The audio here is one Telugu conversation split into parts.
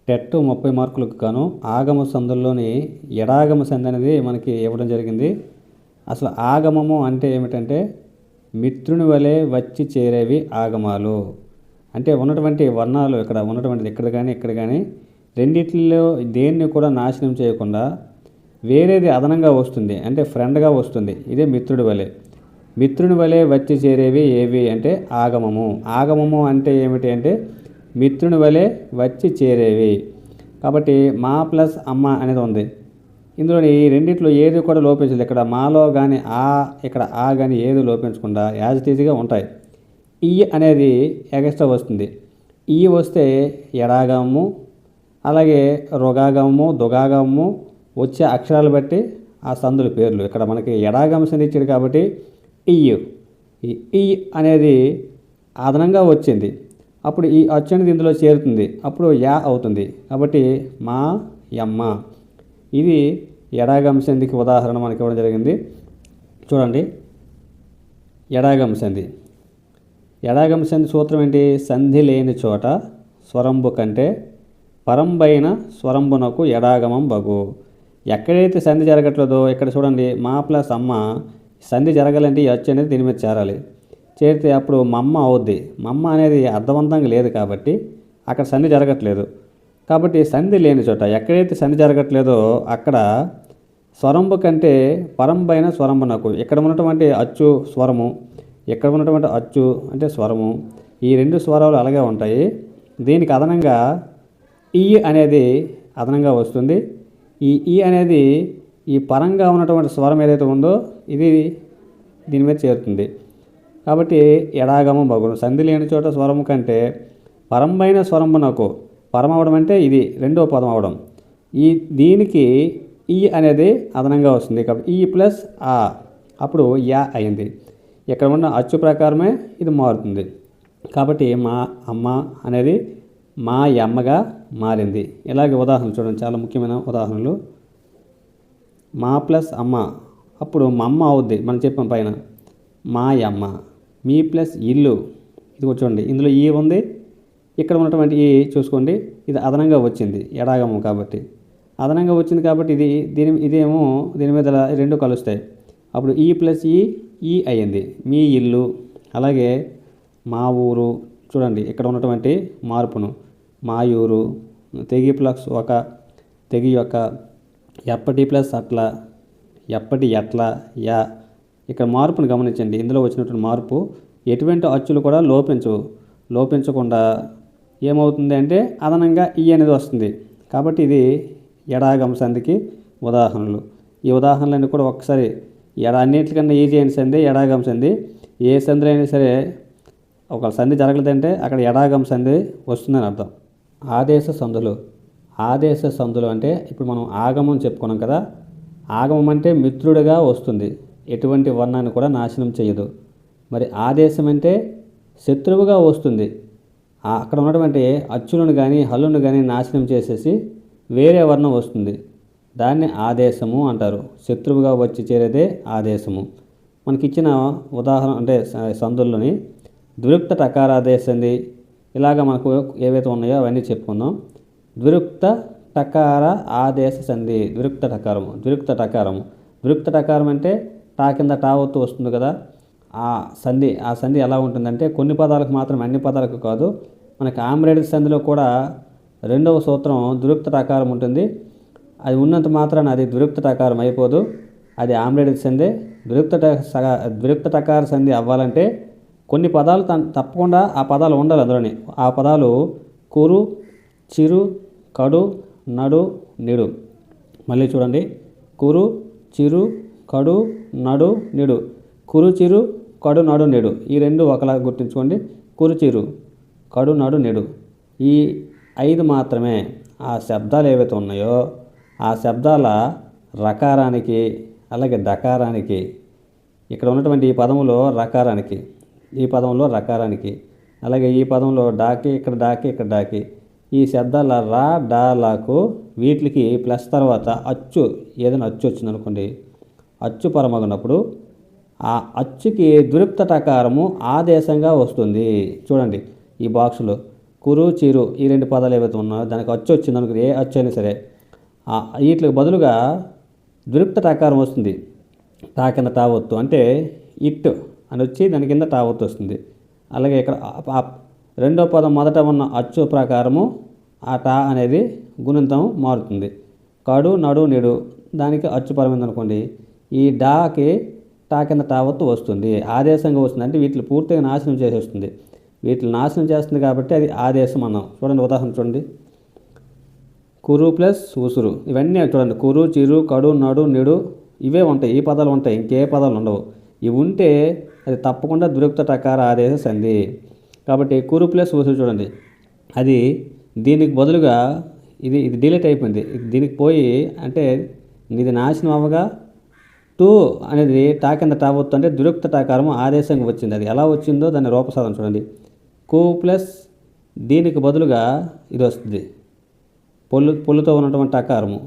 టెట్ 30 మార్కులకు గాను ఆగమ సందుల్లోని ఎడాగమ సంధి అనేది మనకి ఇవ్వడం జరిగింది. అసలు ఆగమము అంటే ఏమిటంటే మిత్రుని వలె వచ్చి చేరేవి ఆగమాలు. అంటే ఉన్నటువంటి వర్ణాలు ఇక్కడ ఉన్నటువంటిది ఇక్కడ కానీ రెండిట్లో దేన్ని కూడా నాశనం చేయకుండా వేరేది అదనంగా వస్తుంది, అంటే ఫ్రెండ్గా వస్తుంది. ఇదే మిత్రుడి వలె. మిత్రుని వలె వచ్చి చేరేవి ఏవి అంటే ఆగమము. ఆగమము అంటే ఏమిటి అంటే మిత్రుని వలె వచ్చి చేరేవి. కాబట్టి మా ప్లస్ అమ్మ అనేది ఉంది. ఇందులోని ఈ రెండిట్లో ఏది కూడా లోపించలేదు. ఇక్కడ మాలో కానీ ఇక్కడ కానీ ఏది లోపించకుండా యాజ్ ఇట్ ఈజ్గా ఉంటాయి. ఈ అనేది ఎక్స్ట్రా వస్తుంది. ఈ వస్తే ఎడాగమము, అలాగే రుగాగమము, దుగాగమము వచ్చే అక్షరాలు బట్టి ఆ సందుల పేర్లు. ఇక్కడ మనకి ఎడాగమ సంధి ఇచ్చాడు కాబట్టి ఈ అనేది అదనంగా వచ్చింది. అప్పుడు ఈ అచ్చు అనేది ఇందులో చేరుతుంది, అప్పుడు యా అవుతుంది. కాబట్టి మా యమ్మ. ఇది ఎడాగమ సంధికి ఉదాహరణ మనకి ఇవ్వడం జరిగింది. చూడండి, ఎడాగమ సంధి. ఎడాగమ సంధి సూత్రం ఏంటి? సంధి లేని చోట స్వరంబు కంటే పరంబైన స్వరంబునకు ఎడాగమం బగు. ఎక్కడైతే సంధి జరగట్లేదో ఇక్కడ చూడండి, మా ప్లస్ అమ్మ సంధి జరగాలంటే ఈ అచ్చు అనేది దీని మీద చేరాలి. చేరితే అప్పుడు మమ్మ అవుద్ది. మమ్మ అనేది అర్థవంతంగా లేదు కాబట్టి అక్కడ సంధి జరగట్లేదు. కాబట్టి సంధి లేని చోట ఎక్కడైతే సంధి జరగట్లేదో అక్కడ స్వరంబు కంటే పరంబైన స్వరంబునకు, ఇక్కడ ఉన్నటువంటి అచ్చు స్వరము, ఇక్కడ ఉన్నటువంటి అచ్చు అంటే స్వరము, ఈ రెండు స్వరాలు అలాగే ఉంటాయి. దీనికి అదనంగా ఈ అనేది అదనంగా వస్తుంది. ఈ అనేది ఈ పరంగా ఉన్నటువంటి స్వరం ఏదైతే ఉందో ఇది దీని మీద చేరుతుంది. కాబట్టి ఎడాగమం బగును. సంధి లేని చోట స్వరము కంటే పరంబైన స్వరంబునకు, పరం అవడం అంటే ఇది రెండో పదం అవడం, దీనికి ఈ అనేది అదనంగా వస్తుంది. కాబట్టి ఈ ప్లస్ ఆ అప్పుడు యా అయింది. ఇక్కడ ఉన్న అచ్చు ప్రకారమే ఇది మారుతుంది. కాబట్టి మా అమ్మ అనేది మా యమ్మగా మారింది. ఇలాగే ఉదాహరణలు చూడండి, చాలా ముఖ్యమైన ఉదాహరణలు. మా ప్లస్ అమ్మ అప్పుడు మా అమ్మ అవుద్ది, మనం చెప్పాం పైన మా యమ్మ. మీ ప్లస్ ఇల్లు, ఇది చూడండి, ఇందులో ఈ ఉంది, ఇక్కడ ఉన్నటువంటి ఈ చూసుకోండి, ఇది అదనంగా వచ్చింది ఎడాగము కాబట్టి. అదనంగా వచ్చింది కాబట్టి ఇదేమో దీని మీద రెండు కలుస్తాయి. అప్పుడు ఈ ప్లస్ ఈ అయ్యింది మీ ఇల్లు. అలాగే మా ఊరు, చూడండి ఇక్కడ ఉన్నటువంటి మార్పును, మా ఊరు, తెగి ప్లస్ ఒక, తెగి యొక్క, ఎప్పటి ప్లస్ అట్లా, ఎప్పటి ఎట్లా, యా. ఇక్కడ మార్పును గమనించండి. ఇందులో వచ్చినటువంటి మార్పు ఎటువంటి అచ్చులు కూడా లోపించకుండా ఏమవుతుంది అంటే అదనంగా ఈ అనేది వస్తుంది. కాబట్టి ఇది ఎడాగమ సంధికి ఉదాహరణలు. ఈ ఉదాహరణలన్నీ కూడా ఒకసారి అన్నిటికన్నా ఈజీ అయిన సంధి ఎడాగమ సంధి. ఏ సంధి అయినా సరే ఒక సంధి జరగలేదంటే అక్కడ ఎడాగమ సంధి వస్తుందని అర్థం. ఆదేశ సంధులు అంటే ఇప్పుడు మనం ఆగమం చెప్పుకున్నాం కదా. ఆగమం అంటే మిత్రుడిగా వస్తుంది, ఎటువంటి వర్ణాన్ని కూడా నాశనం చేయదు. మరి ఆదేశం అంటే శత్రువుగా వస్తుంది, అక్కడ ఉన్నటువంటి అచ్చులను కానీ హల్లును కానీ నాశనం చేసేసి వేరే వర్ణం వస్తుంది. దాన్ని ఆదేశము అంటారు. శత్రువుగా వచ్చి చేరేదే ఆదేశము. మనకిచ్చిన ఉదాహరణ అంటే సందుల్లోని ద్విరుక్త టకారాదేశ సంధి, ఇలాగ మనకు ఏవైతే ఉన్నాయో అవన్నీ చెప్పుకుందాం. ద్విరుక్త టకార ఆదేశ సంధి, ద్విరుక్త టకారం అంటే టా కింద టా ఒత్తు వస్తుంది కదా. ఆ సంధి ఎలా ఉంటుందంటే కొన్ని పదాలకు మాత్రం, అన్ని పదాలకు కాదు. మనకి ఆమ్రేడిక్ సంధిలో కూడా రెండవ సూత్రం ద్విరుక్త టకారం ఉంటుంది. అది ఉన్నంత మాత్రాన అది ద్విరుక్త టకారం అయిపోదు, అది ఆమ్రేడిక్ సంధి. ద్విరుక్త టకార సంధి అవ్వాలంటే కొన్ని పదాలు తప్పకుండా ఆ పదాలు ఉండాలి అందులోని. ఆ పదాలు కురు, చిరు, కడు, నడు, నిడు. మళ్ళీ చూడండి, కురు, చిరు, కడు, నడు, నిడు. కురు, చిరు, కడు, నడు, నిడు, ఈ రెండు ఒకలా గుర్తుంచుకోండి. కురు, చిరు, కడు, నడు, నిడు, ఈ 5 మాత్రమే ఆ శబ్దాలు ఏవైతే ఉన్నాయో ఆ శబ్దాల రకారానికి, అలాగే డకారానికి, ఇక్కడ ఉన్నటువంటి ఈ పదంలో రకారానికి, ఈ పదంలో రకారానికి, అలాగే ఈ పదంలో డాకి, ఇక్కడ డాకి, ఇక్కడ డాకి, ఈ శబ్దాల రా, డా, లాకు వీటికి ప్లస్ తర్వాత అచ్చు, ఏదైనా అచ్చు వచ్చిందనుకోండి, అచ్చు పరమగినప్పుడు ఆ అచ్చుకి ద్విరుక్త టకారము ఆదేశంగా వస్తుంది. చూడండి ఈ బాక్సులో కురు చిరు ఈ రెండు పదాలు ఏవైతే ఉన్నాయో దానికి అచ్చు వచ్చింది అనుకో, ఏ అచ్చు అయినా సరే వీటికి బదులుగా ద్విరుక్త టకారం వస్తుంది. టా కింద టా ఒత్తు అంటే ఇట్ అని వచ్చి దాని కింద టా ఒత్తు వస్తుంది. అలాగే ఇక్కడ రెండో పదం మొదట ఉన్న అచ్చు ప్రకారము ఆ టా అనేది గుణితం మారుతుంది. కడు నడు నిడు దానికి అచ్చు పరమైంది అనుకోండి, ఈ డాకి టా కింద టా ఒత్తు వస్తుంది, ఆదేశంగా వస్తుంది. అంటే వీటిని పూర్తిగా నాశనం చేసేస్తుంది. వీటిని నాశనం చేస్తుంది కాబట్టి అది ఆదేశం అన్నాం. చూడండి ఉదాహరణ చూడండి, కురు ప్లస్ ఉసురు ఇవన్నీ చూడండి, కురు చిరు కడు నడు నిడు ఇవే ఉంటాయి, ఈ పదాలు ఉంటాయి, ఇంకే పదాలు ఉండవు. ఇవి ఉంటే అది తప్పకుండా ద్విరుక్త టకార ఆదేశ సంధి. కాబట్టి కురు ప్లస్ ఉసురు చూడండి, అది దీనికి బదులుగా ఇది డిలీట్ అయిపోయింది, దీనికి పోయి అంటే ఇది నాశనం అవ్వగా టూ అనేది టా కింద టా ఒత్తు అంటే ద్విరుక్త టకారము ఆదేశంగా వచ్చింది. అది ఎలా వచ్చిందో దాన్ని రూపసాధన చూడండి, కు ప్లస్ దీనికి బదులుగా ఇది వస్తుంది, పొల్లుతో ఉన్నటువంటి టకారము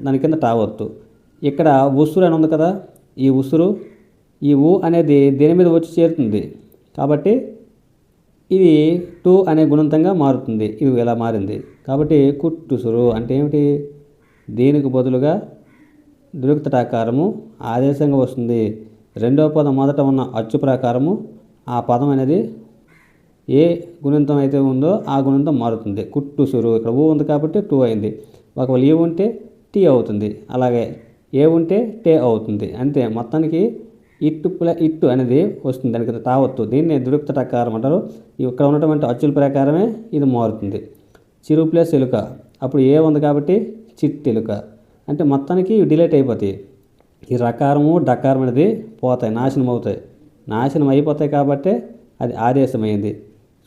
దాని కింద టా ఒత్తు. ఇక్కడ ఉసురు అని ఉంది కదా, ఈ ఉసురు ఈ ఊ అనేది దేని మీద వచ్చి చేరుతుంది కాబట్టి ఇది టూ అనే గుణంతంగా మారుతుంది. ఇది ఇలా మారింది కాబట్టి కుట్టుసురు అంటే ఏమిటి, దీనికి బదులుగా ద్విరుక్త టకారము ఆదేశంగా వస్తుంది. రెండవ పదం మొదట ఉన్న అచ్చు ప్రకారము ఆ పదం అనేది ఏ గుణితం అయితే ఉందో ఆ గుణితం మారుతుంది. కుట్టుసురు ఇక్కడ ఊ ఉంది కాబట్టి టూ అయింది, ఒకవేళ ఈ ఉంటే టీ అవుతుంది, అలాగే ఏ ఉంటే టే అవుతుంది. అంతే, మొత్తానికి ఇట్టు అనేది వస్తుంది, దానికి తావత్తు. దీన్ని ద్విరుక్త టకారం అంటారు. ఇక్కడ ఉన్నటువంటి అచ్చుల ప్రకారమే ఇది మారుతుంది. చిరు ప్లస్ ఎలుక అప్పుడు ఏ ఉంది కాబట్టి చిట్టెలుక అంటే మొత్తానికి డిలీట్ అయిపోతాయి. ఈ రకారము డకారం అనేది పోతాయి, నాశనం అవుతాయి. నాశనం అయిపోతాయి కాబట్టి అది ఆదేశమైంది.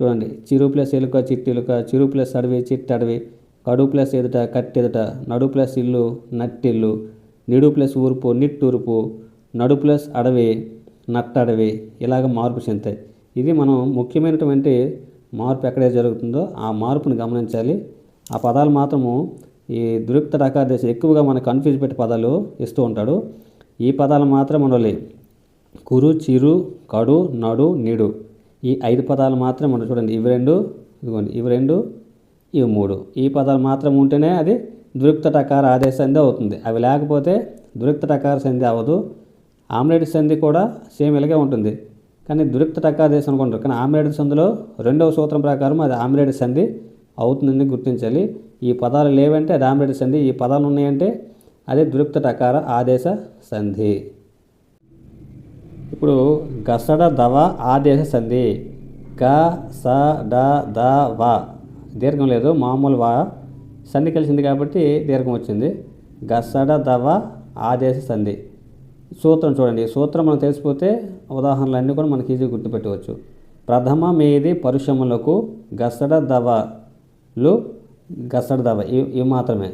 చూడండి, చిరు ప్లస్ ఎలుక చిట్టెలుక, చిరు ప్లస్ అడవి చిట్టడవి, కడు ప్లస్ ఎదుట కట్టెదుట, నడు ప్లస్ ఇల్లు నట్టిల్లు, నిడు ప్లస్ ఊర్పు నిట్టూర్పు, నడు ప్లస్ అడవి నట్టడవి, ఇలాగ మార్పు చెందుతాయి. ఇది మనం ముఖ్యమైనటువంటి మార్పు ఎక్కడే జరుగుతుందో ఆ మార్పుని గమనించాలి. ఆ పదాలు మాత్రము ఈ ద్విరుక్త టకార ఎక్కువగా మనకు కన్ఫ్యూజ్ పెట్టి పదాలు ఇస్తూ ఉంటాడు. ఈ పదాలు మాత్రం ఉండాలి. కురు చిరు కడు నడు నిడు ఈ 5 పదాలు మాత్రం మనం చూడండి, ఇవి రెండు ఇదిగోండి, ఇవి రెండు ఇవి మూడు, ఈ పదాలు మాత్రం ఉంటేనే అది ద్విరుక్త టకార ఆదేశ సంధి అవుతుంది. అవి లేకపోతే ద్విరుక్త టకార సంధి అవ్వదు. ఆమ్లెట్ సంధి కూడా సేమ్ ఇలాగే ఉంటుంది, కానీ ద్విరుక్త టకాదేశం అనుకుంటారు. కానీ ఆమ్లెట్ సంధిలో రెండవ సూత్రం ప్రకారం అది ఆమ్లెట్ సంధి అవుతుందని గుర్తించాలి. ఈ పదాలు లేవంటే అది ఆమ్లెట్ సంధి, ఈ పదాలు ఉన్నాయంటే అదే ద్విరుక్త టకార ఆదేశ సంధి. ఇప్పుడు గసడ దవ ఆదేశ సంధి. గ స డ ద వ దీర్ఘం లేదు, మామూలు వా సంధి కలిసింది కాబట్టి దీర్ఘం వచ్చింది. గసడ దవ ఆదేశ సంధి. సూత్రం చూడండి, సూత్రం మనకు తెలిసిపోతే ఉదాహరణలు అన్నీ కూడా మనకి ఈజీగా గుర్తుపెట్టవచ్చు. ప్రథమ మీది పరుషములకు గసడ దవలు, గసడ దవ ఇవి మాత్రమే.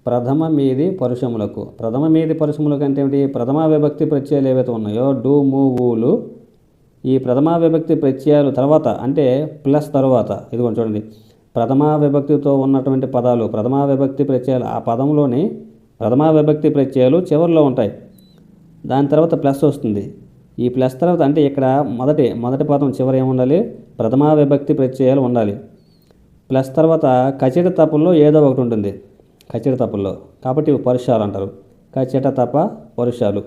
ప్రథమ మీది పరుషములకు, ప్రథమ మీది పరుషములకు అంటే ఏమిటి, ప్రథమా విభక్తి ప్రత్యయాలు ఏవైతే ఉన్నాయో డు ము ఊలు, ఈ ప్రథమా విభక్తి ప్రత్యయాలు తర్వాత అంటే ప్లస్ తర్వాత ఇదిగోండి చూడండి, ప్రథమా విభక్తితో ఉన్నటువంటి పదాలు ప్రథమా విభక్తి ప్రత్యయాలు ఆ పదంలోని ప్రథమా విభక్తి ప్రత్యయాలు చివరిలో ఉంటాయి, దాని తర్వాత ప్లస్ వస్తుంది. ఈ ప్లస్ తర్వాత అంటే ఇక్కడ మొదటి పదం చివరి ఏముండాలి, ప్రథమా విభక్తి ప్రత్యయాలు ఉండాలి. ప్లస్ తర్వాత కచిట తప్పుల్లో ఏదో ఒకటి ఉంటుంది, కచిట తప్పుల్లో కాబట్టి ఇవి పరుషాలు అంటారు. కచిట తప పరుషాలు.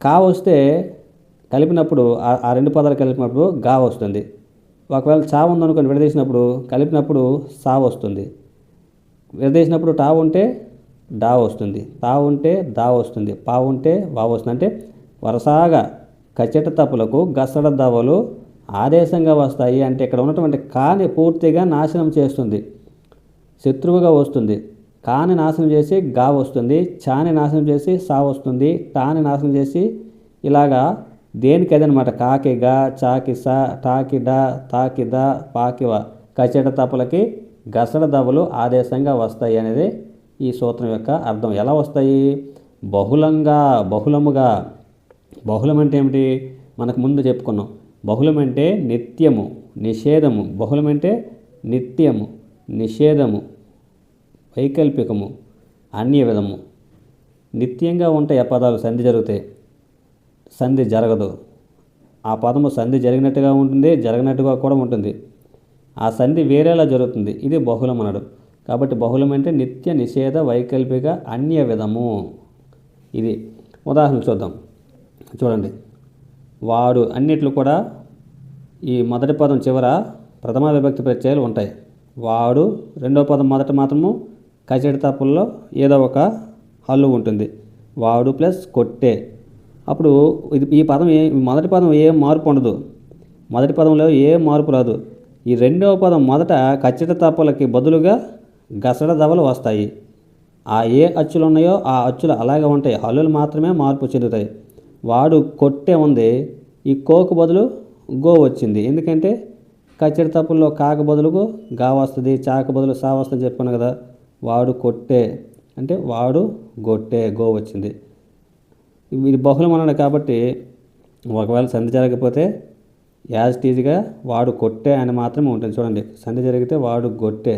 కా వస్తే కలిపినప్పుడు ఆ రెండు పదాలు కలిపినప్పుడు గా వస్తుంది. ఒకవేళ చా ఉందనుకొని విడదీసినప్పుడు కలిపినప్పుడు సా వస్తుంది. విడదీసినప్పుడు టా ఉంటే డా వస్తుంది, తా ఉంటే దా వస్తుంది, పా ఉంటే వా వస్తుంది. అంటే వరుసగా కచ్చట తప్పులకు గసడ దవలు ఆదేశంగా వస్తాయి. అంటే ఇక్కడ ఉన్నటువంటి కాని పూర్తిగా నాశనం చేస్తుంది, శత్రువుగా వస్తుంది. కాని నాశనం చేసి గా వస్తుంది, చాని నాశనం చేసి సా వస్తుంది, టాని నాశనం చేసి ఇలాగా దేనికి అదనమాట. కాకి గా, చాకి సా, టాకి డా, తాకి దా, పాకి వా, కచ్చట తప్పులకి గసడ దవలు ఆదేశంగా వస్తాయి అనేది ఈ సూత్రం యొక్క అర్థం. ఎలా వస్తాయి, బహుళంగా, బహుళముగా. బహుళం అంటే ఏమిటి, మనకు ముందు చెప్పుకున్నాం. బహుళం అంటే నిత్యము నిషేధము, బహుళం అంటే నిత్యము నిషేధము వైకల్పికము అన్య విధము. నిత్యంగా ఉంటాయి ఆ పదాలు, సంధి జరుగుతాయి, సంధి జరగదు. ఆ పదము సంధి జరిగినట్టుగా ఉంటుంది, జరగనట్టుగా కూడా ఉంటుంది. ఆ సంధి వేరేలా జరుగుతుంది. ఇది బహుళం అన్నాడు. కాబట్టి బహుళం అంటే నిత్య నిషేధ వైకల్పిక అన్య విధము. ఇది ఉదాహరణ చూద్దాం. చూడండి, వాడు అన్నిట్లు కూడా ఈ మొదటి పదం చివర ప్రథమ విభక్తి ప్రత్యయాలు ఉంటాయి. వాడు రెండో పదం మొదట మాత్రము కచేటి తప్పుల్లో ఏదో ఒక హల్లు ఉంటుంది. వాడు ప్లస్ కొట్టే. అప్పుడు ఈ పదం మొదటి పదం ఏ మార్పు ఉండదు. మొదటి పదంలో ఏ మార్పు రాదు. ఈ రెండవ పదం మొదట కచ్చట తప్పులకి బదులుగా గసడ దవలు వస్తాయి. ఆ ఏ అచ్చులు ఉన్నాయో ఆ అచ్చులు అలాగే ఉంటాయి. హల్లులు మాత్రమే మార్పు చెందుతాయి. వాడు కొట్టే ఉంది, ఈ కోకు బదులు గో వచ్చింది. ఎందుకంటే కచ్చడి తప్పుల్లో కాక బదులుకు గా వస్తుంది, చాక బదులు సా వస్తుంది చెప్పాను కదా. వాడు కొట్టే అంటే వాడు గొట్టే, గో వచ్చింది. ఇది బహుళం అన్నాడు కాబట్టి ఒకవేళ సంధి జరగకపోతే యాజ్ టీజ్గా వాడు కొట్టే అని మాత్రమే ఉంటుంది. చూడండి, సంధి జరిగితే వాడు గొట్టే,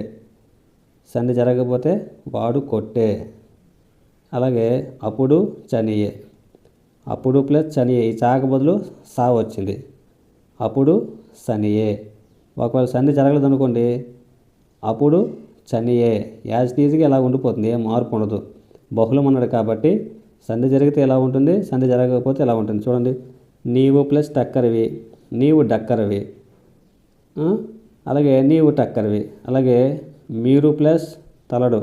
సంధి జరగకపోతే వాడు కొట్టే. అలాగే అప్పుడు చనియే, అప్పుడు ప్లస్ చనియే, ఈ చాక బదులు సా వచ్చింది. అప్పుడు సనియే. ఒకవేళ సంధి జరగలేదు అనుకోండి, అప్పుడు చనియే, యాజ్ టీజ్గా ఇలా ఉండిపోతుంది, ఏం మార్పు ఉండదు. బహుళం అన్నాడు కాబట్టి సంధి జరిగితే ఎలా ఉంటుంది, సంధి జరగకపోతే ఎలా ఉంటుంది. చూడండి, నీవు ప్లస్ టక్కరివి, నీవు డక్కరవి. అలాగే నీవు టక్కరివి. అలాగే మీరు ప్లస్ తలడు,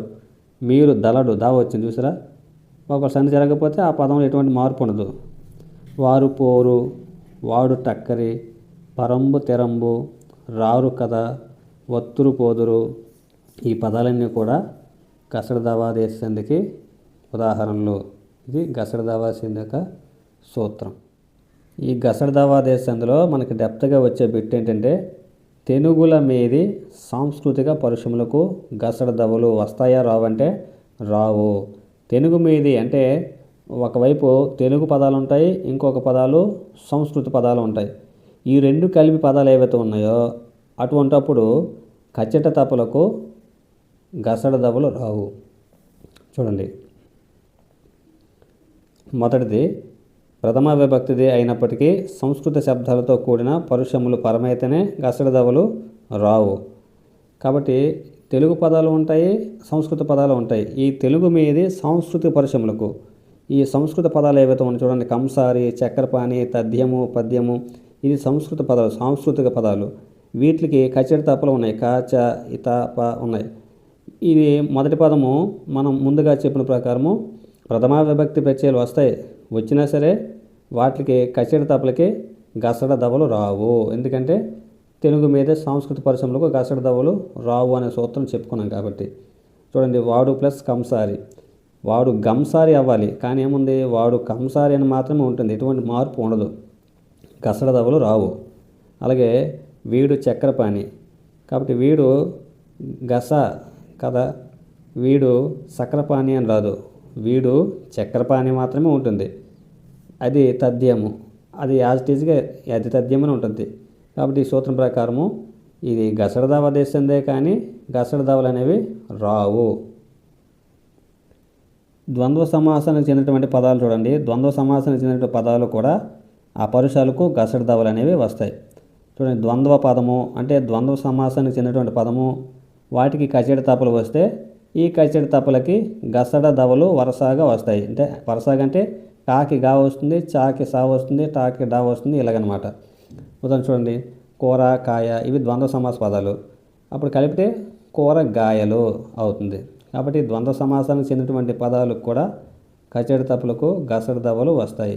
మీరు దలడు, దా వచ్చింది చూసారా. ఒక సంధి జరగకపోతే ఆ పదంలో ఎటువంటి మార్పు ఉండదు. వారు పోరు, వాడు టక్కరి, పరంబు తెరంబు, రారు కథ, వత్తురు పోదురు. ఈ పదాలన్నీ కూడా గసడ దవాదేశ సంధికి ఉదాహరణలు. ఇది గసడ దవాదేశ సంధి యొక్క సూత్రం. ఈ గసడ దవాదేశ సంధిలో మనకి డెప్త్గా వచ్చే బిట్ ఏంటంటే, తెనుగుల మీది సాంస్కృతిక పరుషములకు గసడ దవలు వస్తాయా రావంటే రావు. తెనుగు మీది అంటే ఒకవైపు తెలుగు పదాలు ఉంటాయి, ఇంకొక పదాలు సంస్కృత పదాలు ఉంటాయి. ఈ రెండు కలిపి పదాలు ఏవైతే ఉన్నాయో అటువంటప్పుడు కచ్చట తప్పులకు గసడ దవలు రావు. చూడండి, మొదటిది ప్రథమ విభక్తిది అయినప్పటికీ సంస్కృత శబ్దాలతో కూడిన పరుషములు పరమైతేనే గసడ దవలు రావు. కాబట్టి తెలుగు పదాలు ఉంటాయి, సంస్కృత పదాలు ఉంటాయి. ఈ తెలుగు మీది సాంస్కృతిక పరుషములకు ఈ సంస్కృత పదాలు ఏవైతే ఉన్నాయి చూడండి, కంసారి, చక్రపాణి, తద్యము, పద్యము, ఇది సంస్కృత పదాలు, సాంస్కృతిక పదాలు. వీటికి కచ్చడి తప్పులు ఉన్నాయి, కాచ, ఇత, ప ఉన్నాయి. ఇది మొదటి పదము మనం ముందుగా చెప్పిన ప్రకారము ప్రథమా విభక్తి ప్రత్యయాలు వస్తాయి. వచ్చినా సరే వాటికి కచ్చడి తప్పులకి గసడ దవలు రావు. ఎందుకంటే తెలుగు మీదే సాంస్కృతిక పరిశ్రమలకు గసడ దవలు రావు అనే సూత్రం చెప్పుకున్నాం కాబట్టి. చూడండి, వాడు ప్లస్ కంసారి, వాడు గంసారి అవ్వాలి, కానీ ఏముంది, వాడు కంసారి అని మాత్రమే ఉంటుంది, ఎటువంటి మార్పు ఉండదు, గసడ దవలు రావు. అలాగే వీడు చక్రపాణి, కాబట్టి వీడు గస కదా, వీడు సక్రపాణి అని రాదు, వీడు చక్రపాణి మాత్రమే ఉంటుంది. అది తథ్యము, అది యాజ్ ఇట్ ఈజ్గా అది తథ్యమని ఉంటుంది. కాబట్టి ఈ సూత్రం ప్రకారము ఇది గసడ దవ దేశందే, కానీ గసడ దవలు అనేవి రావు. ద్వంద్వ సమాసానికి చెందినటువంటి పదాలు చూడండి, ద్వంద్వ సమాసానికి చెందినటువంటి పదాలు కూడా ఆ పరుషాలకు గసడ దవలు అనేవి వస్తాయి. చూడండి, ద్వంద్వ పదము అంటే ద్వంద్వ సమాసానికి చెందినటువంటి పదము, వాటికి కచేడి తప్పులు వస్తే ఈ కచేడి తప్పులకి గసడ దవలు వరుసగా వస్తాయి. అంటే వరుసగా అంటే కాకి గా వస్తుంది, చాకి సా వస్తుంది, టాకి డా వస్తుంది, ఇలాగనమాట. ఉదాహరణ చూడండి, కూర, కాయ, ఇవి ద్వంద్వ సమాస పదాలు. అప్పుడు కలిపితే కూర గాయలు అవుతుంది. కాబట్టి ద్వంద్వ సమాసానికి చెందినటువంటి పదాలకు కూడా కచేడి తప్పులకు గసడ దవలు వస్తాయి.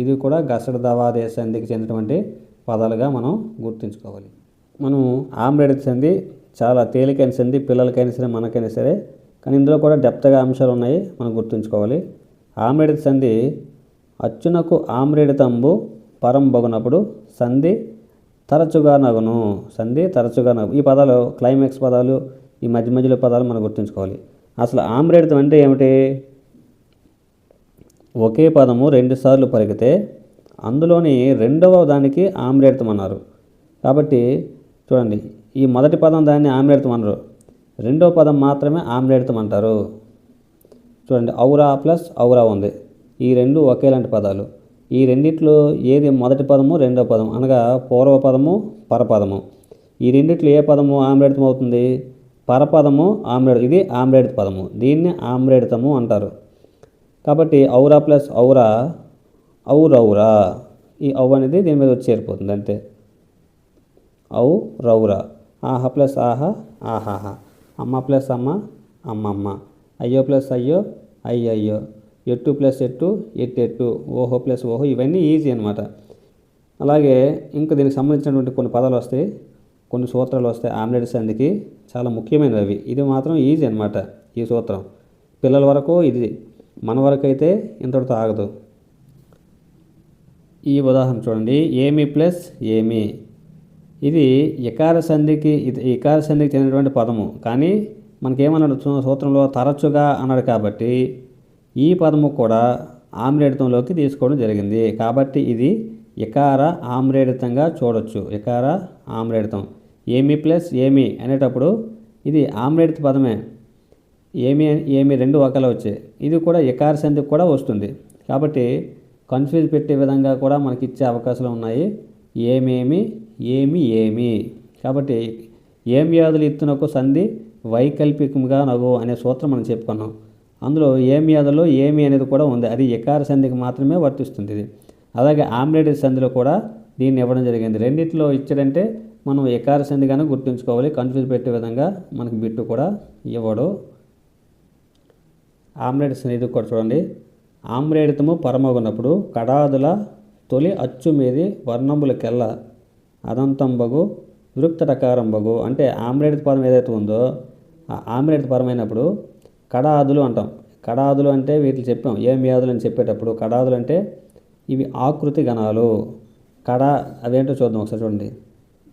ఇది కూడా గసడ దవాదేశ సంధికి చెందినటువంటి పదాలుగా మనం గుర్తుంచుకోవాలి. మనం ఆమ్రేడిత సంధి చాలా తేలికైన సంధి, పిల్లలకైనా సరే మనకైనా సరే, కానీ ఇందులో కూడా డెప్త్గా అంశాలు ఉన్నాయి, మనం గుర్తుంచుకోవాలి. ఆమ్రేడిత సంధి అచ్చునకు ఆమ్రేడితంబు పరంబగునప్పుడు సంధి తరచుగా నగును, సంధి తరచుగా నగు. ఈ పదాలు క్లైమాక్స్ పదాలు, ఈ మధ్య మధ్యలో పదాలు మనం గుర్తుంచుకోవాలి. అసలు ఆమ్రేడితం అంటే ఏమిటి? ఒకే పదము రెండుసార్లు పలికితే అందులోని రెండవ దానికి ఆమ్రేడితం అన్నారు. కాబట్టి చూడండి, ఈ మొదటి పదం దాన్ని ఆమ్రేడితం అనరు, రెండవ పదం మాత్రమే ఆమ్రేడితం అంటారు. చూడండి, ఔరా ప్లస్ ఔరా ఉంది, ఈ రెండు ఒకేలాంటి పదాలు. ఈ రెండిట్లో ఏది మొదటి పదము రెండవ పదం అనగా పూర్వ పదము పరపదము. ఈ రెండిట్లో ఏ పదము ఆమ్రేడితం అవుతుంది? పరపదము ఆమ్రేడ్, ఇది ఆమ్రేడిత పదము, దీన్ని ఆమ్రేడితము అంటారు. కాబట్టి ఔరా ప్లస్ ఔరా ఔరౌరా, ఈ ఔ అనేది దీని మీద వచ్చి చేరిపోతుంది అంతే. ఔ రౌరా. ఆహ ప్లస్ ఆహ ఆహాహ. అమ్మ ప్లస్ అమ్మ అమ్మమ్మ. అయ్యో ప్లస్ అయ్యో అయ్యయ్యో. ఎట్టు ప్లస్ ఎట్టు ఎట్టెట్టు. ఓహో ప్లస్ ఓహో. ఇవన్నీ ఈజీ అనమాట. అలాగే ఇంకా దీనికి సంబంధించినటువంటి కొన్ని పదాలు వస్తాయి, కొన్ని సూత్రాలు వస్తాయి ఆమ్లెట్ సంధికి, చాలా ముఖ్యమైనవి అవి. ఇది మాత్రం ఈజీ అనమాట ఈ సూత్రం. పిల్లల వరకు ఇది, మన వరకు అయితే ఇంతటితో ఆగదు. ఈ ఉదాహరణ చూడండి. ఏమి ప్లస్ ఏమి, ఇది ఇకార సంధికి చెందినటువంటి పదము. కానీ మనకేమన్నాడు సూత్రంలో? తరచుగా అన్నాడు. కాబట్టి ఈ పదము కూడా ఆమ్రేడితంలోకి తీసుకోవడం జరిగింది. కాబట్టి ఇది ఇకార ఆమ్రేడితంగా చూడొచ్చు. ఇకార ఆమ్రేడితం. ఏమి ప్లస్ ఏమి అనేటప్పుడు ఇది ఆమ్రేడిత పదమే. ఏమి రెండు ఒకేలా వచ్చాయి. ఇది కూడా ఇకార సంధికి కూడా వస్తుంది. కాబట్టి కన్ఫ్యూజ్ పెట్టే విధంగా కూడా మనకి ఇచ్చే అవకాశాలు ఉన్నాయి. ఏమేమి ఏమి ఏమి. కాబట్టి ఏం వ్యాధులు ఇత్తునకు సంధి వైకల్పికంగా నగు అనే సూత్రం మనం చెప్పుకున్నాం. అందులో ఏం వ్యాధుల్లో ఏమి అనేది కూడా ఉంది, అది ఇకార సంధికి మాత్రమే వర్తిస్తుంది ఇది. అలాగే ఆమ్రేడిత సంధిలో కూడా దీన్ని ఇవ్వడం జరిగింది. రెండిట్లో ఇచ్చాడంటే మనం ఇకార సంధిగానే గుర్తుంచుకోవాలి. కన్ఫ్యూజ్ పెట్టే విధంగా మనకి బిట్టు కూడా ఇవ్వడు. ఆమ్రేడిత సంధి కూడా చూడండి. ఆమ్రేడితము పరమగున్నప్పుడు కడాదుల తొలి అచ్చు మీది వర్ణములకెల్ల అదంతంబగు విరుక్తటకారంబగు. అంటే ఆమ్రేడిత పదం ఏదైతే ఉందో ఆ ఆమ్రేడిత పరమైనప్పుడు కడాదులు అంటాం. కడాదులు అంటే వీటిని చెప్పాం ఏం వ్యాధులు అని చెప్పేటప్పుడు. కడాదులు అంటే ఇవి ఆకృతి గణాలు. అవేంటో చూద్దాం ఒకసారి చూడండి.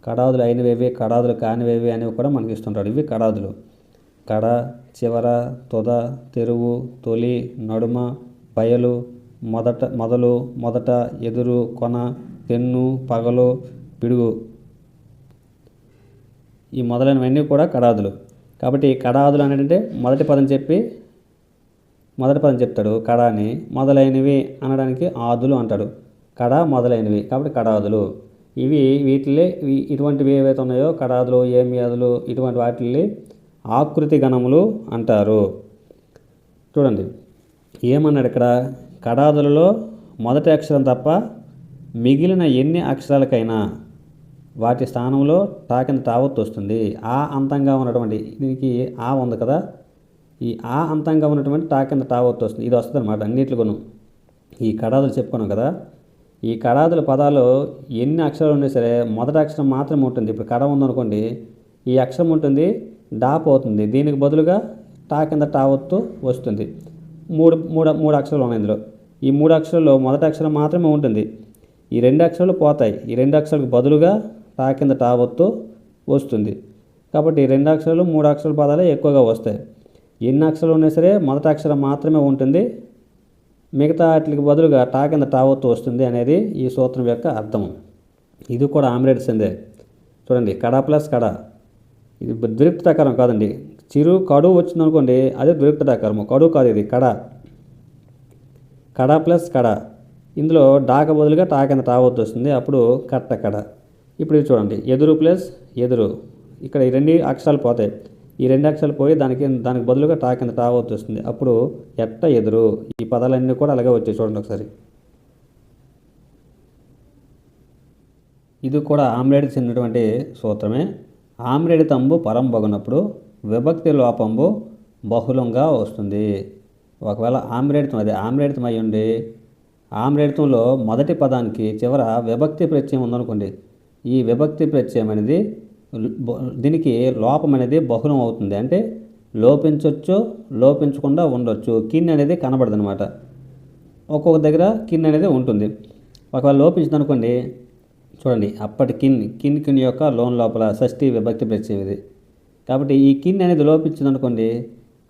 కడాదులు అయినవేవి, కడాదులు కానివేవి అనేవి కూడా మనకి ఇస్తుంటాడు. ఇవి కడాదులు. కడ, చివర, తొద, తెరువు, తొలి, నడుమ, బయలు, మొదలు, మొదట, ఎదురు, కొన, పెన్ను, పగలు, పిడుగు, ఈ మొదలైనవన్నీ కూడా కడాదులు. కాబట్టి కడాదులు అనేటంటే మొదటి పదం చెప్తాడు కడాని. మొదలైనవి అనడానికి ఆదులు అంటాడు. కడ మొదలైనవి, కాబట్టి కడాదులు. ఇటువంటివి ఏవైతే ఉన్నాయో కడాదులు, ఏం వ్యాధులు, ఇటువంటి వాటిని ఆకృతి గణములు అంటారు. చూడండి ఏమన్నాడు ఇక్కడ? కడాదులలో మొదటి అక్షరం తప్ప మిగిలిన ఎన్ని అక్షరాలకైనా వాటి స్థానంలో టా కింద టావత్తు వస్తుంది. ఆ అంతంగా ఉన్నటువంటి, దీనికి ఆ ఉంది కదా, ఈ ఆ అంతంగా ఉన్నటువంటి టా కింద టావత్తు వస్తుంది. ఇది వస్తుంది అనమాట అన్నిట్లుగాను. ఈ కడాదులు చెప్పుకున్నాం కదా, ఈ కడాదుల పదాలు ఎన్ని అక్షరాలు ఉన్నా సరే మొదటి అక్షరం మాత్రం ఉంటుంది. ఇప్పుడు కడ ఉందనుకోండి, ఈ అక్షరం ఉంటుంది, డా పోతుంది, దీనికి బదులుగా టా కింద టావత్తు వస్తుంది. మూడు అక్షరాలు ఉన్నాయి ఇందులో. ఈ మూడు అక్షరాల్లో మొదటి అక్షరం మాత్రమే ఉంటుంది. ఈ రెండు అక్షరాలు పోతాయి. ఈ రెండు అక్షరాలకు బదులుగా టా కింద టావత్తు వస్తుంది. కాబట్టి ఈ రెండు అక్షరాలు మూడు అక్షరాల పదాలే ఎక్కువగా వస్తాయి. ఎన్ని అక్షరాలు ఉన్నా సరే మొదటి అక్షరం మాత్రమే ఉంటుంది, మిగతా వాటికి బదులుగా టా కింద టావత్తు వస్తుంది అనేది ఈ సూత్రం యొక్క అర్థం. ఇది కూడా ఆమ్రేడిత సంధే. చూడండి కడ ప్లస్ కడ, ఇది ద్విరుక్తకారం కాదండి. కడు వచ్చిందనుకోండి అదే ద్విరుక్తకారము, కడు కాదు ఇది కడ. కడ ప్లస్ కడ, ఇందులో డాక బదులుగా టా కింద టావత్తు వస్తుంది, అప్పుడు కట్ట కడ. ఇప్పుడు ఇది చూడండి ఎదురు ప్లస్ ఎదురు, ఇక్కడ ఈ రెండు అక్షరాలు పోతాయి. ఈ రెండు అక్షరాలు పోయి దానికి బదులుగా టా కింద టావత్తు వస్తుంది, అప్పుడు ఎట్ట ఎదురు. ఈ పదాలన్నీ కూడా అలాగే వచ్చాయి చూడండి ఒకసారి. ఇది కూడా ఆమ్రేడిత చెందినటువంటి సూత్రమే. ఆమ్రేడితంబు పరంబగునప్పుడు విభక్తి లోపంబు బహుళంగా వస్తుంది. ఒకవేళ ఆమ్రేడితం అయి ఉండి ఆమ్రేడితంలో మొదటి పదానికి చివర విభక్తి ప్రత్యయం ఉందనుకోండి, ఈ విభక్తి ప్రత్యయం అనేది దీనికి లోపం అనేది బహుళం అవుతుంది. అంటే లోపించవచ్చు, లోపించకుండా ఉండొచ్చు. కిన్ అనేది కనబడదు అనమాట. ఒక్కొక్క దగ్గర కిన్ అనేది ఉంటుంది. ఒకవేళ లోపించింది అనుకోండి, చూడండి అప్పటి కిన్ యొక్క లోన్ లోపల షష్ఠి విభక్తి ప్రత్యయం ఇది. కాబట్టి ఈ కిన్ అనేది లోపించింది అనుకోండి,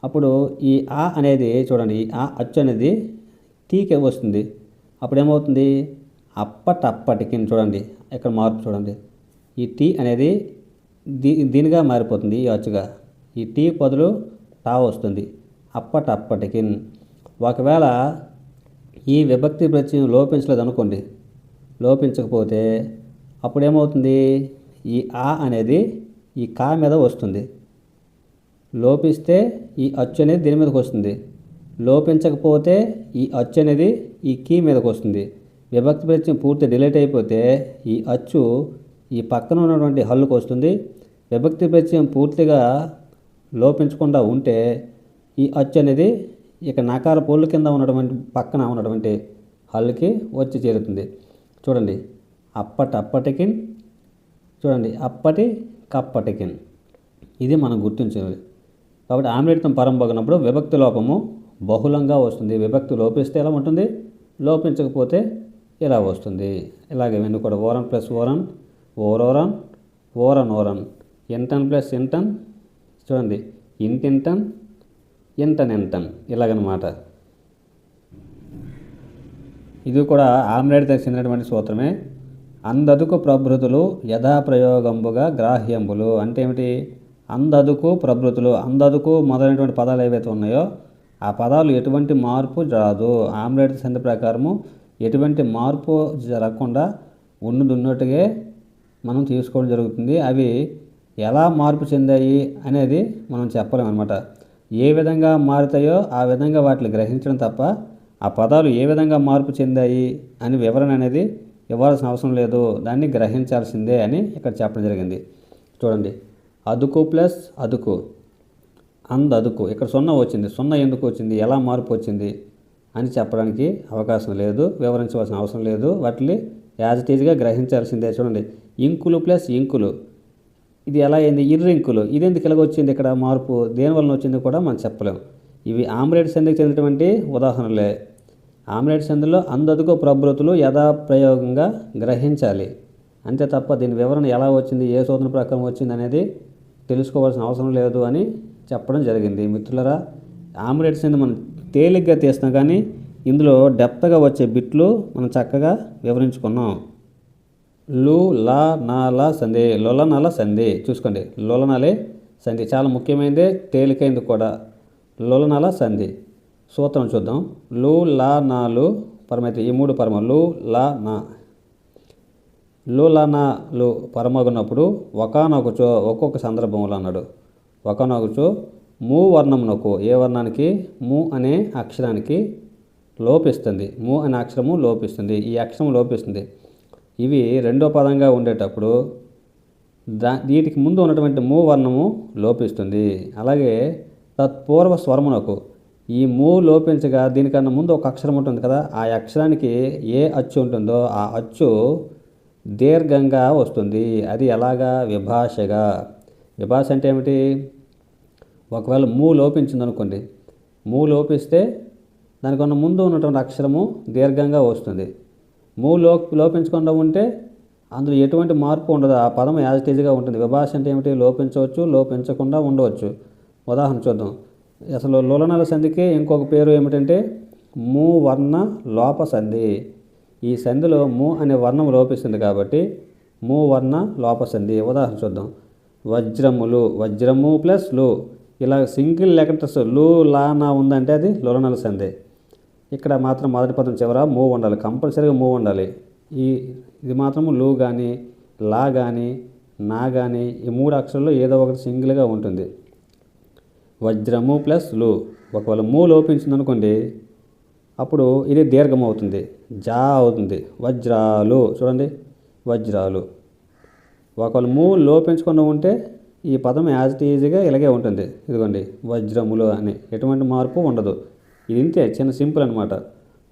అప్పుడు ఈ ఆ అనేది చూడండి, ఈ ఆ అచ్చు అనేది టీకే వస్తుంది. అప్పుడు ఏమవుతుంది? అప్పటికిన్. చూడండి ఇక్కడ మార్పు చూడండి, ఈ టీ అనేది దీనిగా మారిపోతుంది ఈ అచ్చుగా. ఈ టీ బదులు టా వస్తుంది, అప్పటికిన్. ఒకవేళ ఈ విభక్తి ప్రత్యయం లోపించలేదు అనుకోండి, లోపించకపోతే అప్పుడు ఏమవుతుంది? ఈ ఆ అనేది ఈ కా మీద వస్తుంది. లోపిస్తే ఈ అచ్చు అనేది దీని మీదకి వస్తుంది. లోపించకపోతే ఈ అచ్చు అనేది ఈ కీ మీదకి వస్తుంది. విభక్తి ప్రత్యయం పూర్తి డిలీట్ అయిపోతే ఈ అచ్చు ఈ పక్కన ఉన్నటువంటి హల్లుకు వస్తుంది. విభక్తి ప్రత్యయం పూర్తిగా లోపించకుండా ఉంటే ఈ అచ్చు అనేది ఇక నకార పొల్లు కింద ఉన్నటువంటి పక్కన ఉన్నటువంటి హల్లుకి వచ్చి చేరుతుంది. చూడండి, అప్పటికిన్, చూడండి అప్పటి కప్పటికిన్. ఇది మనం గుర్తించేది. కాబట్టి ఆమ్లెట్తం పరంబగినప్పుడు విభక్తి లోపము బహుళంగా వస్తుంది. విభక్తి లోపిస్తే ఎలా ఉంటుంది, లోపించకపోతే ఇలా వస్తుంది. ఇలాగే ఇవన్నీ కూడా ఓరన్ ప్లస్ ఓరన్, ఓరోరన్, ఓరన్ ఓరన్, ఇంటన్ ప్లస్ ఇంటన్, చూడండి ఇంటింటన్, ఇంటన్ ఇంటన్, ఇలాగనమాట. ఇది కూడా ఆమ్లెట్కి చెందినటువంటి సూత్రమే. అందదుకు ప్రభృతులు యథాప్రయోగంబుగా గ్రాహ్యంబులు అంటే ఏమిటి? అందదుకు ప్రభృతులు, అందదుకు మొదలైనటువంటి పదాలు ఏవైతే ఉన్నాయో ఆ పదాలు ఎటువంటి మార్పు రాదు. ఆమ్లెట్ సంధి ప్రకారము ఎటువంటి మార్పు జరగకుండా ఉన్నట్టుగా మనం తీసుకోవడం జరుగుతుంది. అవి ఎలా మార్పు చెందాయి అనేది మనం చెప్పలేము అనమాట. ఏ విధంగా మారుతాయో ఆ విధంగా వాటిని గ్రహించడం తప్ప ఆ పదాలు ఏ విధంగా మార్పు చెందాయి అని వివరణ అనేది ఇవ్వాల్సిన అవసరం లేదు. దాన్ని గ్రహించాల్సిందే అని ఇక్కడ చెప్పడం జరిగింది. చూడండి, అదుకు ప్లస్ అదుకు, అందదుకు. ఇక్కడ సున్నా వచ్చింది. సున్నా ఎందుకు వచ్చింది, ఎలా మార్పు వచ్చింది అని చెప్పడానికి అవకాశం లేదు, వివరించవలసిన అవసరం లేదు. వాటిని యాజ్ ఇట్ ఈజ్గా గ్రహించాల్సిందే. చూడండి, ఇంకులు ప్లస్ ఇంకులు, ఇది ఎలా అయింది, ఇర్రింకులు, ఇది ఎందుకు ఇలాగ వచ్చింది, ఇక్కడ మార్పు దేనివల్ల వచ్చింది కూడా మనం చెప్పలేము. ఇవి ఆమ్లెట్ సంధికి చెందినటువంటి ఉదాహరణలే. ఆమ్లెట్ సంధిలో అందదుకు ప్రభృతులు యథాప్రయోగంగా గ్రహించాలి అంతే తప్ప దీని వివరణ ఎలా వచ్చింది, ఏ సూత్రం ప్రకారం వచ్చింది అనేది తెలుసుకోవాల్సిన అవసరం లేదు అని చెప్పడం జరిగింది. మిత్రులరా, ఆమ్లెట్ సంధి మనం తేలిగ్గా తీస్తాం, కానీ ఇందులో డెప్త్గా వచ్చే బిట్లు మనం చక్కగా వివరించుకున్నాం. లు లా నాల సంధి, లొలనాల సంధి. చూసుకోండి, లొలనాలే సంధి చాలా ముఖ్యమైనదే, తేలికైంది కూడా. లొలనాల సంధి సూత్రం చూద్దాం. లు లా నాలు పరమైతే ఈ మూడు పరమ లు లా నా. లు లా నాలు పరమగున్నప్పుడు ఒకానొకచో, ఒక్కొక్క సందర్భంలో అన్నాడు. ఒకానొకచో ము వర్ణమునకు, ఏ వర్ణానికి, ము అనే అక్షరానికి లోపిస్తుంది. ము అనే అక్షరము లోపిస్తుంది, ఈ అక్షరం లోపిస్తుంది. ఇవి రెండో పదంగా ఉండేటప్పుడు వీటికి ముందు ఉన్నటువంటి ము వర్ణము లోపిస్తుంది. అలాగే తత్పూర్వ స్వరమునకు ఈ ము లోపించగా దీనికన్నా ముందు ఒక అక్షరం ఉంటుంది కదా, ఆ అక్షరానికి ఏ అచ్చు ఉంటుందో ఆ అచ్చు దీర్ఘంగా వస్తుంది. అది ఎలాగా, విభాషగా. విభాష అంటే ఏమిటి? ఒకవేళ ము లోపించింది అనుకోండి, ము లోపిస్తే దానికన్నా ముందు ఉన్నటువంటి అక్షరము దీర్ఘంగా వస్తుంది. ము లోపించకుండా ఉంటే అందులో ఎటువంటి మార్పు ఉండదు, ఆ పదం యాజ్ ఇట్ ఈజ్గా ఉంటుంది. విభాష అంటే ఏమిటి? లోపించవచ్చు, లోపించకుండా ఉండవచ్చు. ఉదాహరణ చూద్దాం. అసలు లొలనాల సంధికి ఇంకొక పేరు ఏమిటంటే ము వర్ణ లోప సంధి. ఈ సంధిలో ము అనే వర్ణం లోపిస్తుంది కాబట్టి ము వర్ణ లోప సంధి. ఉదాహరణ చూద్దాం. వజ్రములు, వజ్రము ప్లస్ లు, ఇలా సింగిల్ లెటర్స్ లు లా నా ఉందంటే అది లొలనాల సంధి. ఇక్కడ మాత్రం మొదటి పదం చివర ము ఉండాలి, కంపల్సరీగా ము ఉండాలి. ఇది మాత్రము లు కానీ లా కానీ నా కానీ ఈ మూడు అక్షరాల్లో ఏదో ఒకటి సింగిల్గా ఉంటుంది. వజ్రము ప్లస్ లు. ఒకవేళ ము లోపించింది అనుకోండి, అప్పుడు ఇది దీర్ఘం అవుతుంది, జా అవుతుంది. వజ్రాలు, చూడండి వజ్రాలు. ఒకవేళ ము లోపించకుండా ఉంటే ఈ పదం యాజ్ ఇట్ ఈజీగా ఇలాగే ఉంటుంది. ఇదిగోండి వజ్రములు అని, ఎటువంటి మార్పు ఉండదు. ఇది ఇంతే, చిన్న సింపుల్ అనమాట.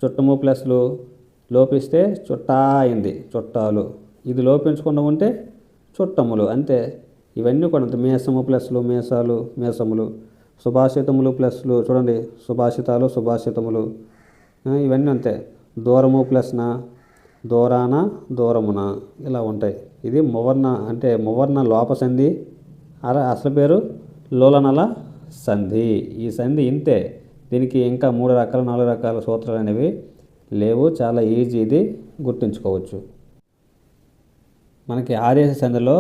చుట్టము ప్లస్లు లోపిస్తే చుట్టా అయింది, చుట్టాలు. ఇది లోపించకుండా ఉంటే చుట్టములు, అంతే. ఇవన్నీ కూడా అంతే. మేసము ప్లస్లు మేసాలు, మేసములు. సుభాషితములు ప్లస్లు, చూడండి సుభాషితాలు, సుభాషితములు. ఇవన్నీ అంతే. దూరము ప్లస్న, దూరాన, దూరమున, ఇలా ఉంటాయి. ఇది మువర్ణ అంటే మువర్ణ లోప సంధి. అలా అసలు పేరు లోలనల సంధి. ఈ సంధి ఇంతే. దీనికి ఇంకా 3 రకాల 4 రకాల సూత్రాలు అనేవి లేవు. చాలా ఈజీ, ఇది గుర్తుంచుకోవచ్చు. మనకి ఆదేశ సంధిలో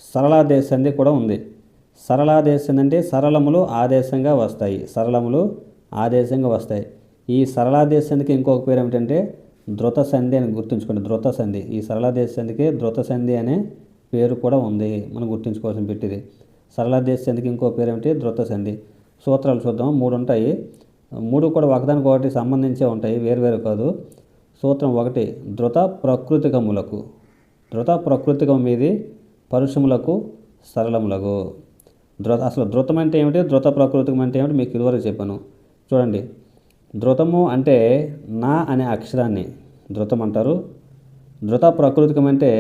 సరళాదేశ సంధి కూడా ఉంది. సరళాదేశ సంధి అంటే సరళములు ఆదేశంగా వస్తాయి, సరళములు ఆదేశంగా వస్తాయి. ఈ సరళాదేశ సంధికి ఇంకొక పేరు ఏమిటంటే ధృత సంధి అని గుర్తుంచుకోండి. ధృత సంధి. ఈ సరళాదేశ సంధికి ధృత సంధి అనే పేరు కూడా ఉంది, మనం గుర్తుంచుకోవాల్సిన పెట్టిది. సరళాదేశ సంధికి ఇంకో పేరు ఏమిటి? ధృత సంధి. సూత్రాలు చూద్దాం, 3 ఉంటాయి. 3 కూడా ఒకదానికొకటి సంబంధించే ఉంటాయి, వేరు కాదు. సూత్రం 1, ధృత ప్రకృతికములకు. ధృత ప్రకృతికం మీది పరుషములకు సరళములకు. అసలు ధృతం అంటే ఏమిటి, ధృత ప్రకృతికం అంటే ఏమిటి మీకు ఇదివరకు చెప్పాను. చూడండి, ధృతము అంటే నా అనే అక్షరాన్ని ధృతం అంటారు. ధృత ప్రకృతికం అంటే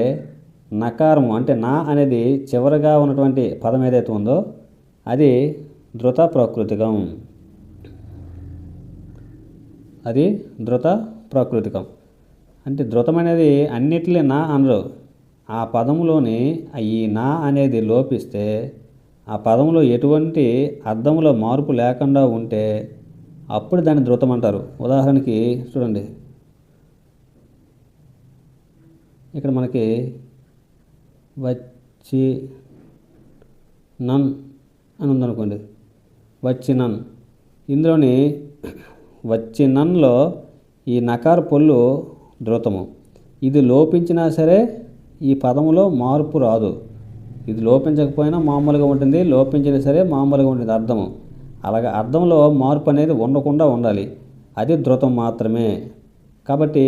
నకారము అంటే నా అనేది చివరగా ఉన్నటువంటి పదం ఏదైతే ఉందో అది ధృత ప్రకృతికం. అది ధృత ప్రకృతికం. అంటే ధృతం అనేది అన్నిటినీ నా అనరు. ఆ పదంలోని ఈ నా అనేది లోపిస్తే, ఆ పదంలో ఎటువంటి అర్థంలో మార్పు లేకుండా ఉంటే అప్పుడు దాన్ని ధృతం అంటారు. ఉదాహరణకి చూడండి, ఇక్కడ మనకి వచ్చి నన్ అని ఉందనుకోండి, వచ్చినన్. ఇందులోని వచ్చినన్లో ఈ నకార పొల్లు ధృతము. ఇది లోపించినా సరే ఈ పదములో మార్పు రాదు. ఇది లోపించకపోయినా మామూలుగా ఉంటుంది, లోపించినా సరే మామూలుగా ఉంటుంది అర్థము. అలాగే అర్థంలో మార్పు అనేది ఉండకుండా ఉండాలి, అది ధృతం మాత్రమే. కాబట్టి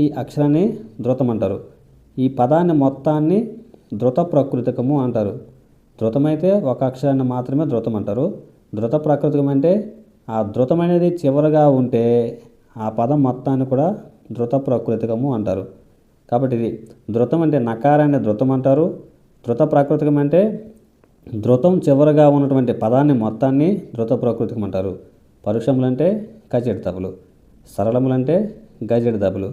ఈ అక్షరాన్ని ధృతం అంటారు. ఈ పదాన్ని మొత్తాన్ని ధృత ప్రకృతికము అంటారు. ధృతమైతే ఒక అక్షరాన్ని మాత్రమే ధృతం అంటారు. ధృత ప్రకృతికం అంటే ఆ ధృతం అనేది చివరగా ఉంటే ఆ పదం మొత్తాన్ని కూడా ధృత ప్రకృతికము అంటారు. కాబట్టి ఇది ధృతం అంటే నకారాన్ని ధృతం అంటారు. ధృత ప్రాకృతికం అంటే ధృతం చివరగా ఉన్నటువంటి పదాన్ని మొత్తాన్ని ధృత ప్రాకృతికం అంటారు. పరుషములంటే కచెడి తపులు, సరళములంటే గజెడి దపులు.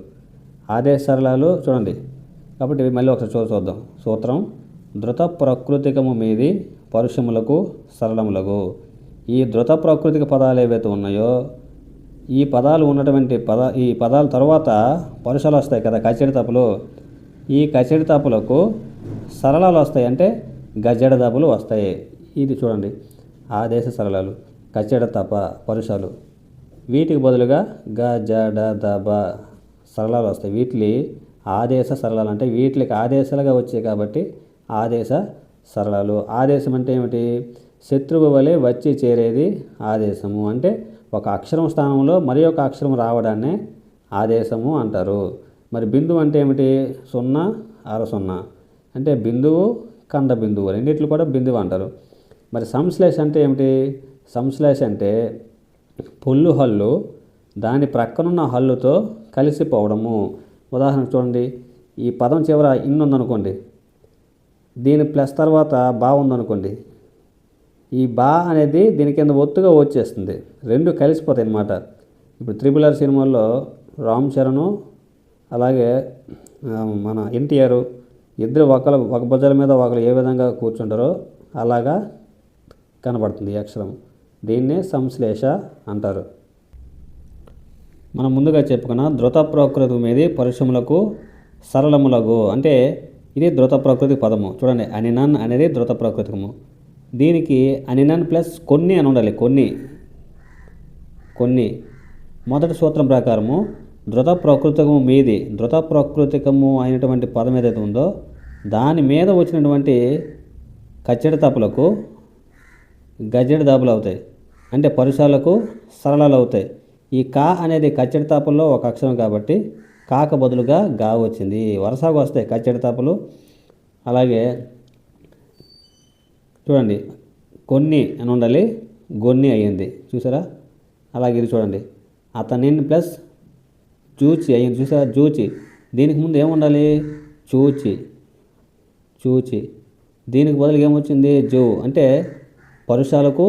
ఆదేశ సరళాలు చూడండి. కాబట్టి ఇవి మళ్ళీ ఒకసారి చూద్దాం. సూత్రం, ధృత ప్రకృతికము మీది పరుషములకు సరళములకు. ఈ ధృత ప్రాకృతిక పదాలు ఏవైతే ఉన్నాయో ఈ పదాలు ఉన్నటువంటి ఈ పదాల తర్వాత పరుషాలు వస్తాయి కదా, కచెడి తపులు. ఈ కచెడి తపులకు సరళాలు వస్తాయి, అంటే గజెడ దపులు వస్తాయి. ఇది చూడండి, ఆదేశ సరళాలు, కచెడ తప పరుషాలు. వీటికి బదులుగా గజడ దబ సరళాలు వస్తాయి. వీటిని ఆదేశ సరళాలు అంటే వీటికి ఆదేశాలుగా వచ్చాయి కాబట్టి ఆదేశ సరళాలు. ఆదేశం అంటే ఏమిటి? శత్రువు వలె వచ్చి చేరేది ఆదేశము. అంటే ఒక అక్షరం స్థానంలో మరి ఒక అక్షరం రావడాన్నే ఆదేశము అంటారు. మరి బిందువు అంటే ఏమిటి? 0, 0 అంటే బిందువు, ఖండ బిందువు, రెండిట్లు కూడా బిందువు అంటారు. మరి సంశ్లేష అంటే ఏమిటి? సంశ్లేష అంటే పొల్లు హల్లు దాని ప్రక్కనున్న హల్లుతో కలిసిపోవడము. ఉదాహరణ చూడండి, ఈ పదం చివర ఇన్ ఉందనుకోండి, దీని ప్లస్ తర్వాత బా ఉందనుకోండి, ఈ బా అనేది దీని కింద ఒత్తుగా వచ్చేస్తుంది, రెండు కలిసిపోతాయి అన్నమాట. ఇప్పుడు RRR సినిమాల్లో రామ్ చరణ్ అలాగే మన NTR ఇద్దరు ఒక భుజాల మీద ఒకరు ఏ విధంగా కూర్చుంటారో అలాగా కనబడుతుంది ఈ అక్షరం. దీన్నే సంశ్లేష అంటారు. మనం ముందుగా చెప్పుకున్న ధృత ప్రకృతి మీది పరుషములకు సరళములకు అంటే ఇది ధృత ప్రకృతి పదము. చూడండి, అనినన్ అనేది ధృత ప్రకృతికము. దీనికి అనినన్ ప్లస్ కొన్ని అని ఉండాలి. కొన్ని మొదటి సూత్రం ప్రకారము ధృత ప్రకృతికము మీది, ధృత ప్రకృతికము అయినటువంటి పదం ఏదైతే ఉందో దాని మీద వచ్చినటువంటి కచ్చడి తప్పులకు గజెడి దాపులు అవుతాయి, అంటే పరుషాలకు సరళాలు అవుతాయి. ఈ కా అనేది కచ్చడి తాపుల్లో ఒక అక్షరం కాబట్టి కాక బదులుగా గా వచ్చింది. వరుసగా వస్తాయి కచ్చడి తాపులు. అలాగే చూడండి, కొన్ని అని ఉండాలి, గొన్ని అయ్యింది, చూసారా? అలాగే ఇది చూడండి, అతనిని ప్లస్ చూచి అయ్యింది, చూసారా? చూచి. దీనికి ముందు ఏముండాలి? చూచి. దీనికి బదులుగా ఏమొచ్చింది? జూ, అంటే పరుషాలకు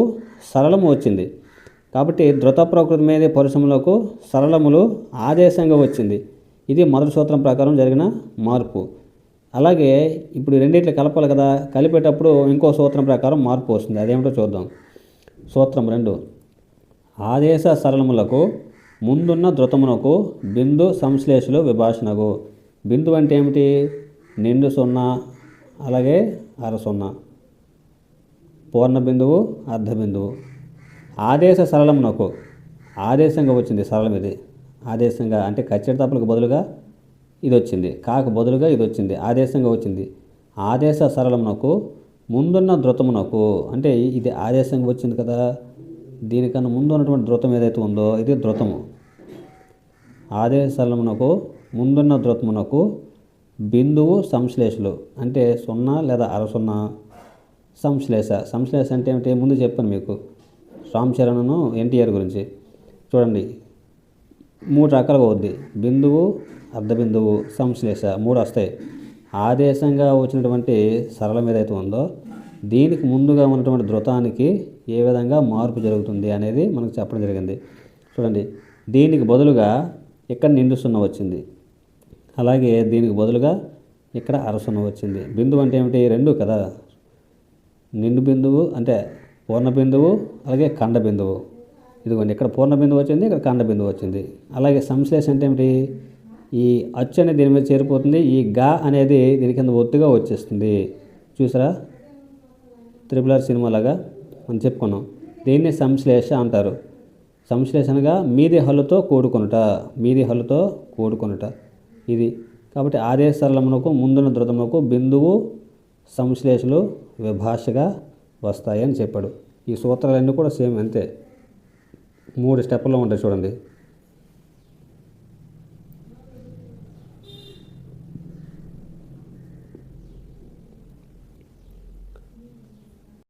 సరళము వచ్చింది. కాబట్టి ధృత ప్రకృతి మీద పరుషములకు సరళములు ఆదేశంగా వచ్చింది. ఇది మొదటి సూత్రం ప్రకారం జరిగిన మార్పు. అలాగే ఇప్పుడు రెండింటిని కలపాలి కదా, కలిపేటప్పుడు ఇంకో సూత్రం ప్రకారం మార్పు వస్తుంది. అదేమిటో చూద్దాం. సూత్రం 2, ఆదేశ సరళములకు ముందున్న ధృతమునకు బిందు సంశ్లేషులు విభాషణకు. బిందు అంటే ఏమిటి? నిండు 0 అలాగే 0, పూర్ణ బిందువు, అర్ధ బిందువు. ఆదేశ సరళమునకు ఆదేశంగా వచ్చింది, సరళం ఇది ఆదేశంగా, అంటే కచ్చడి తప్పులకు బదులుగా ఇది వచ్చింది, కాకు బదులుగా ఇది వచ్చింది, ఆదేశంగా వచ్చింది. ఆదేశ సరళమునకు ముందున్న ధృతమునకు, అంటే ఇది ఆదేశంగా వచ్చింది కదా, దీనికన్నా ముందు ఉన్నటువంటి ధృతం ఏదైతే ఉందో ఇది ధృతము. ఆదేశ సరళమునకు ముందున్న ధృతమునకు బిందువు సంశ్లేషులు, అంటే 0 లేదా అర 0. సంశ్లేష, సంశ్లేష అంటే ఏమిటి ముందు చెప్పాను మీకు, రామ్ చరణ్ను ఎన్టీఆర్ గురించి. చూడండి 3 రకాలుగా అవుద్ది, బిందువు, అర్ధ బిందువు, సంశ్లేష 3 వస్తాయి. ఆదేశంగా వచ్చినటువంటి సరళం ఏదైతే ఉందో దీనికి ముందుగా ఉన్నటువంటి ధృతానికి ఏ విధంగా మార్పు జరుగుతుంది అనేది మనకు చెప్పడం జరిగింది. చూడండి దీనికి బదులుగా ఇక్కడ నిండు 0 వచ్చింది, అలాగే దీనికి బదులుగా ఇక్కడ అర 0 వచ్చింది. బిందువు అంటే ఏమిటి, 2 కదా, నిండు బిందువు అంటే పూర్ణ బిందువు, అలాగే ఖండ బిందువు. ఇదిగోండి ఇక్కడ పూర్ణ బిందువు వచ్చింది, ఇక్కడ ఖండ బిందువు వచ్చింది. అలాగే సంశ్లేష అంటే ఏమిటి, ఈ అచ్చు అనేది దీని మీద చేరిపోతుంది, ఈ గా అనేది దీని కింద ఒత్తుగా వచ్చేస్తుంది. చూసారా, RRR సినిమా లాగా మనం చెప్పుకున్నాం. దీన్ని సంశ్లేష అంటారు. సంశ్లేషణగా మీది హల్లుతో కూడుకొనుట, మీది హల్లుతో కూడుకొనుట ఇది. కాబట్టి ఆదేశ సరళమునకు ముందున్న ధృతమునకు బిందువు సంశ్లేషలు విభాషగా వస్తాయని చెప్పాడు. ఈ సూత్రాలన్నీ కూడా సేమ్ అంతే, 3 స్టెప్పుల్లో ఉంటాయి చూడండి.